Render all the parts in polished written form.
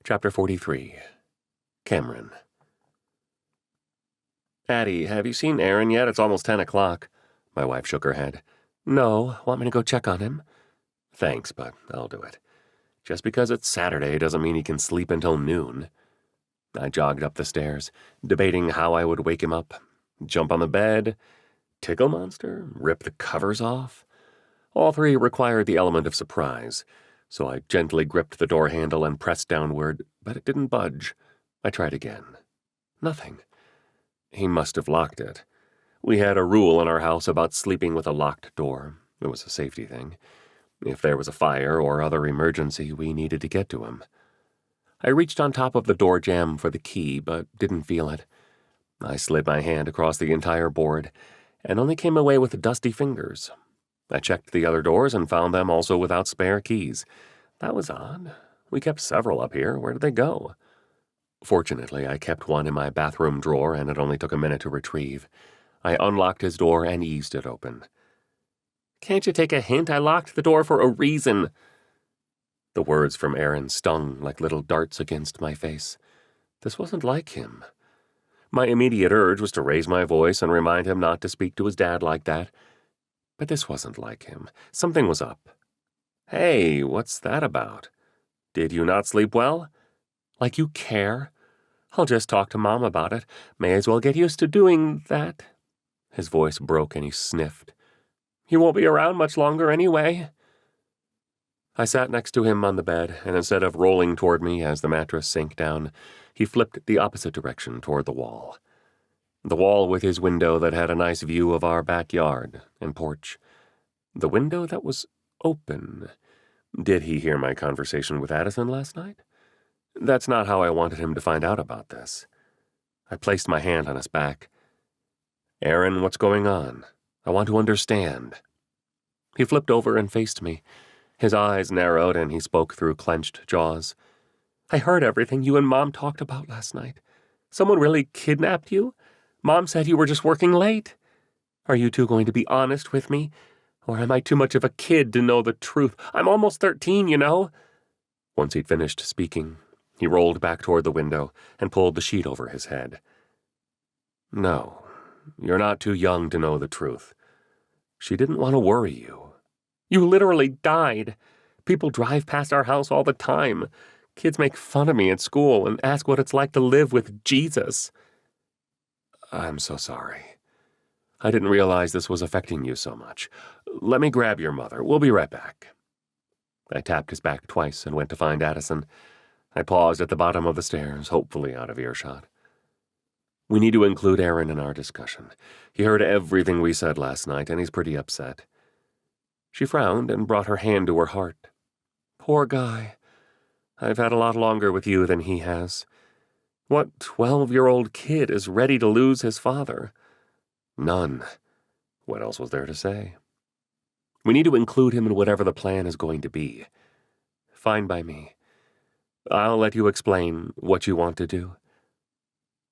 Chapter 43. Cameron. "Addie, have you seen Aaron yet? It's almost 10 o'clock. My wife shook her head. "No. Want me to go check on him?" "Thanks, but I'll do it. Just because it's Saturday doesn't mean he can sleep until noon." I jogged up the stairs, debating how I would wake him up. Jump on the bed? Tickle monster? Rip the covers off? All three required the element of surprise, so I gently gripped the door handle and pressed downward, but it didn't budge. I tried again. Nothing. He must have locked it. We had a rule in our house about sleeping with a locked door. It was a safety thing. If there was a fire or other emergency, we needed to get to him. I reached on top of the door jamb for the key, but didn't feel it. I slid my hand across the entire board, and only came away with dusty fingers. I checked the other doors and found them also without spare keys. That was odd. We kept several up here. Where did they go? Fortunately, I kept one in my bathroom drawer, and it only took a minute to retrieve. I unlocked his door and eased it open. "Can't you take a hint? I locked the door for a reason." The words from Aaron stung like little darts against my face. This wasn't like him. My immediate urge was to raise my voice and remind him not to speak to his dad like that. But this wasn't like him. Something was up. "Hey, what's that about? Did you not sleep well? Like you care? I'll just talk to Mom about it. May as well get used to doing that." His voice broke and he sniffed. "You won't be around much longer anyway." I sat next to him on the bed, and instead of rolling toward me as the mattress sank down, he flipped the opposite direction toward the wall. The wall with his window that had a nice view of our backyard and porch. The window that was open. Did he hear my conversation with Addison last night? That's not how I wanted him to find out about this. I placed my hand on his back. "Aaron, what's going on? I want to understand." He flipped over and faced me. His eyes narrowed and he spoke through clenched jaws. "I heard everything you and Mom talked about last night. Someone really kidnapped you? Mom said you were just working late. Are you two going to be honest with me? Or am I too much of a kid to know the truth? I'm almost 13, you know." Once he'd finished speaking, he rolled back toward the window and pulled the sheet over his head. "No, you're not too young to know the truth. She didn't want to worry you." "You literally died. People drive past our house all the time. Kids make fun of me at school and ask what it's like to live with Jesus." "I'm so sorry. I didn't realize this was affecting you so much. Let me grab your mother. We'll be right back." I tapped his back twice and went to find Addison. I paused at the bottom of the stairs, hopefully out of earshot. "We need to include Aaron in our discussion. He heard everything we said last night, and he's pretty upset." She frowned and brought her hand to her heart. "Poor guy. I've had a lot longer with you than he has. What 12-year-old kid is ready to lose his father?" None. What else was there to say? "We need to include him in whatever the plan is going to be." "Fine by me. I'll let you explain what you want to do."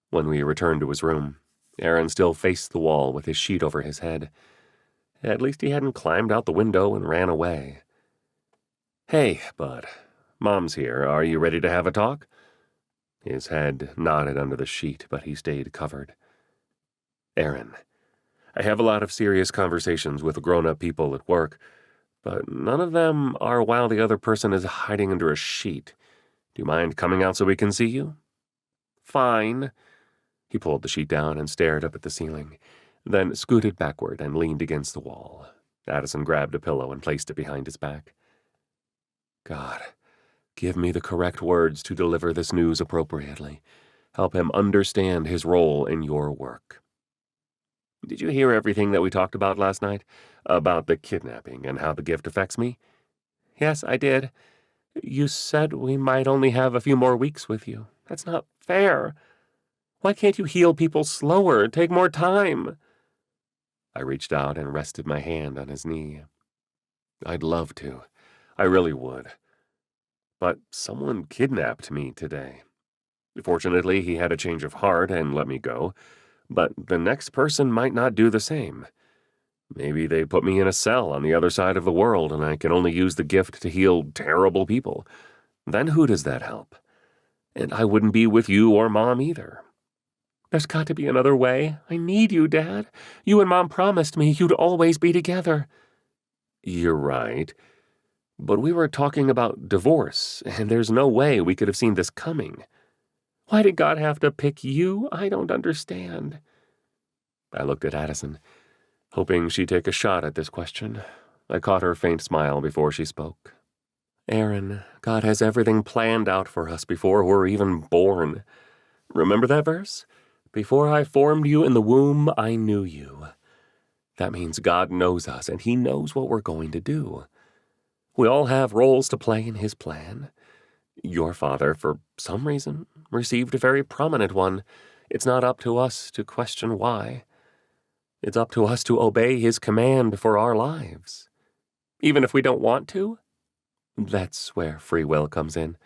When we returned to his room, Aaron still faced the wall with his sheet over his head. At least he hadn't climbed out the window and ran away. "Hey, bud. Mom's here. Are you ready to have a talk?" His head nodded under the sheet, but he stayed covered. "Aaron, I have a lot of serious conversations with grown-up people at work, but none of them are while the other person is hiding under a sheet. Do you mind coming out so we can see you?" "Fine." He pulled the sheet down and stared up at the ceiling, then scooted backward and leaned against the wall. Addison grabbed a pillow and placed it behind his back. "God, give me the correct words to deliver this news appropriately. Help him understand his role in your work." "Did you hear everything that we talked about last night? About the kidnapping and how the gift affects me?" "Yes, I did. You said we might only have a few more weeks with you. That's not fair. Why can't you heal people slower, take more time?" I reached out and rested my hand on his knee. "I'd love to. I really would. But someone kidnapped me today. Fortunately, he had a change of heart and let me go, but the next person might not do the same. Maybe they put me in a cell on the other side of the world and I can only use the gift to heal terrible people. Then who does that help? And I wouldn't be with you or Mom either. There's got to be another way. I need you, Dad. You and Mom promised me you'd always be together. You're right. But we were talking about divorce, and there's no way we could have seen this coming. Why did God have to pick you? I don't understand. I looked at Addison, hoping she'd take a shot at this question. I caught her faint smile before she spoke. Aaron, God has everything planned out for us before we're even born. Remember that verse? Before I formed you in the womb, I knew you. That means God knows us, and He knows what we're going to do. We all have roles to play in His plan. Your father, for some reason, received a very prominent one. It's not up to us to question why. It's up to us to obey His command for our lives. Even if we don't want to? That's where free will comes in.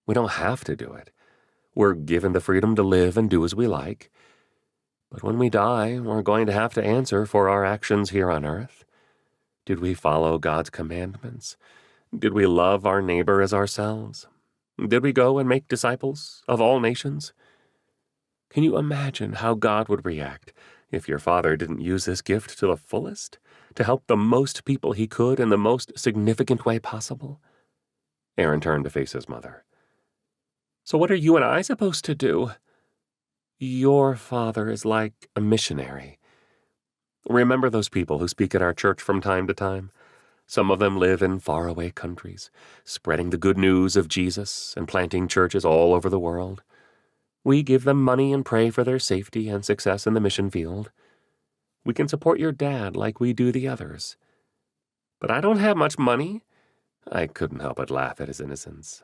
We don't have to do it. We're given the freedom to live and do as we like. But when we die, we're going to have to answer for our actions here on earth. Did we follow God's commandments? Did we love our neighbor as ourselves? Did we go and make disciples of all nations? Can you imagine how God would react if your father didn't use this gift to the fullest, to help the most people he could in the most significant way possible? Aaron turned to face his mother. So what are you and I supposed to do? Your father is like a missionary. Remember those people who speak at our church from time to time? Some of them live in faraway countries, spreading the good news of Jesus and planting churches all over the world. We give them money and pray for their safety and success in the mission field. We can support your dad like we do the others. But I don't have much money. I couldn't help but laugh at his innocence.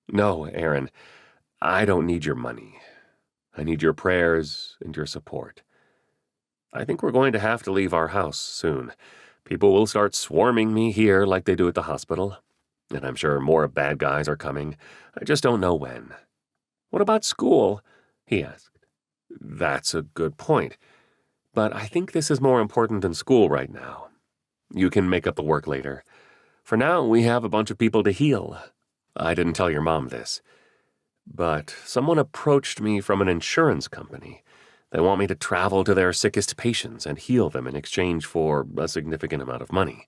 No, Aaron, I don't need your money. I need your prayers and your support. I think we're going to have to leave our house soon. People will start swarming me here like they do at the hospital. And I'm sure more bad guys are coming. I just don't know when. What about school? He asked. That's a good point. But I think this is more important than school right now. You can make up the work later. For now, we have a bunch of people to heal. I didn't tell your mom this. But someone approached me from an insurance company. They want me to travel to their sickest patients and heal them in exchange for a significant amount of money.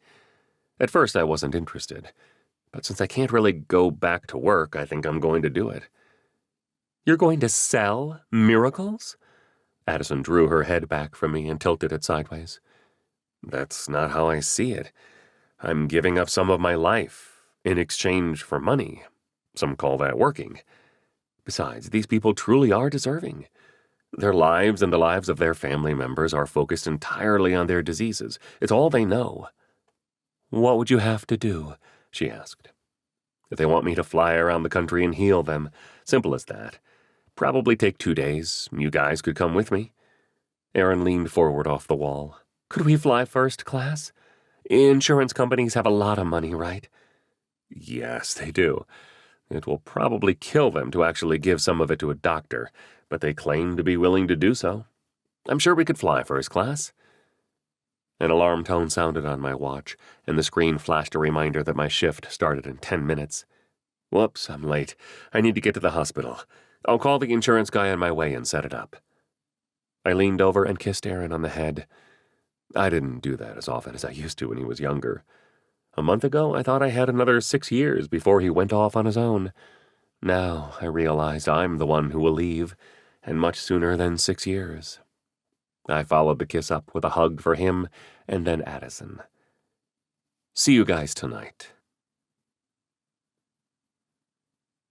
At first, I wasn't interested. But since I can't really go back to work, I think I'm going to do it. You're going to sell miracles? Addison drew her head back from me and tilted it sideways. That's not how I see it. I'm giving up some of my life in exchange for money. Some call that working. Besides, these people truly are deserving. Their lives and the lives of their family members are focused entirely on their diseases. It's all they know. What would you have to do? She asked. If they want me to fly around the country and heal them, simple as that. Probably take 2 days. You guys could come with me. Aaron leaned forward off the wall. Could we fly first class? Insurance companies have a lot of money, right? Yes, they do. It will probably kill them to actually give some of it to a doctor, but they claim to be willing to do so. I'm sure we could fly first class. An alarm tone sounded on my watch, and the screen flashed a reminder that my shift started in 10 minutes. Whoops, I'm late. I need to get to the hospital. I'll call the insurance guy on my way and set it up. I leaned over and kissed Aaron on the head. I didn't do that as often as I used to when he was younger. A month ago, I thought I had another 6 years before he went off on his own. Now I realized I'm the one who will leave, and much sooner than 6 years. I followed the kiss up with a hug for him and then Addison. See you guys tonight.